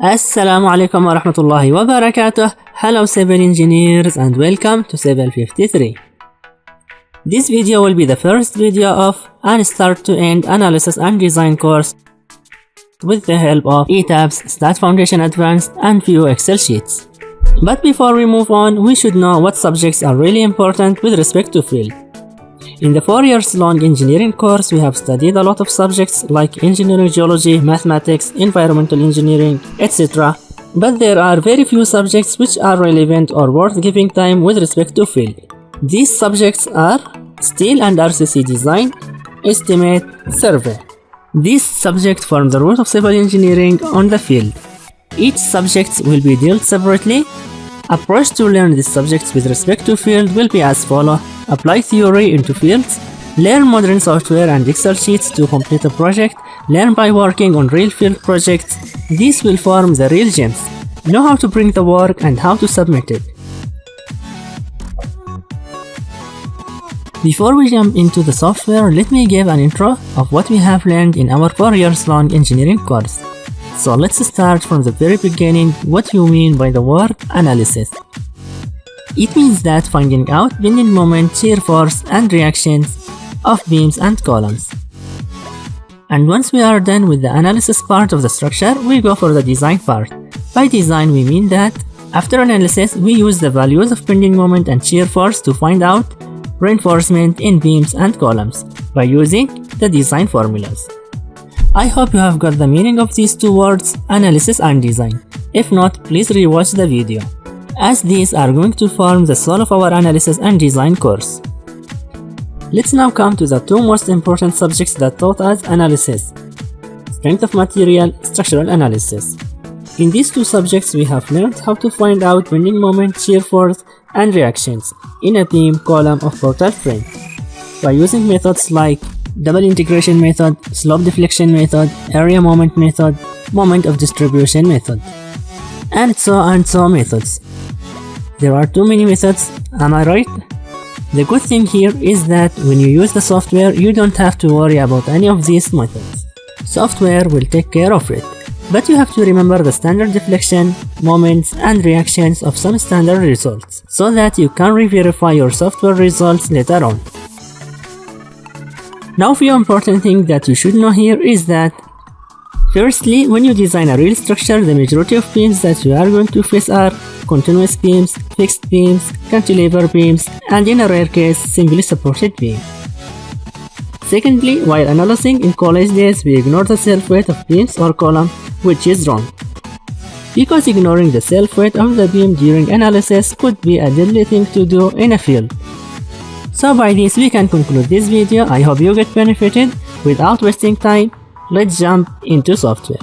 Assalamu alaikum wa rahmatullahi wa barakatuh. Hello civil engineers and welcome to Civil 53. This video will be the first video of an start-to-end analysis and design course with the help of Etabs, Staad Foundation Advanced and few Excel sheets. But before we move on, we should know what subjects are really important with respect to field. In the 4 years long engineering course, we have studied a lot of subjects like engineering geology, mathematics, environmental engineering, etc. But there are very few subjects which are relevant or worth giving time with respect to field. These subjects are steel and R.C.C design, estimate, survey. These subjects form the root of civil engineering on the field. Each subject will be dealt separately. Approach to learn these subjects with respect to field will be as follows. Apply theory into fields, learn modern software and Excel sheets to complete a project, learn by working on real field projects. These will form the real gems. Know how to bring the work and how to submit it. Before we jump into the software, let me give an intro of what we have learned in our 4 years long engineering course. So let's start from the very beginning. What you mean by the word analysis? It means that finding out bending moment, shear force and reactions of beams and columns. And once we are done with the analysis part of the structure, we go for the design part. By design we mean that after analysis we use the values of bending moment and shear force to find out reinforcement in beams and columns by using the design formulas. I hope you have got the meaning of these two words, analysis and design. If not, please rewatch the video, as these are going to form the soul of our analysis and design course. Let's now come to the two most important subjects that taught us analysis: strength of material, structural analysis. In these two subjects we have learned how to find out bending moment, shear force and reactions in a beam, column or portal frame by using methods like double integration method, slope deflection method, area moment method, moment of distribution method, and so methods. There are too many methods, am I right? The good thing here is that when you use the software, you don't have to worry about any of these methods. Software will take care of it, but you have to remember the standard deflection, moments and reactions of some standard results, so that you can re-verify your software results later on. Now, few important things that you should know here is that firstly, when you design a real structure, the majority of beams that you are going to face are continuous beams, fixed beams, cantilever beams, and in a rare case, singly supported beam. Secondly, while analyzing in college days, we ignore the self-weight of beams or column, which is wrong, because ignoring the self-weight of the beam during analysis could be a deadly thing to do in a field. So by this we can conclude this video. I hope you get benefited. Without wasting time, let's jump into software.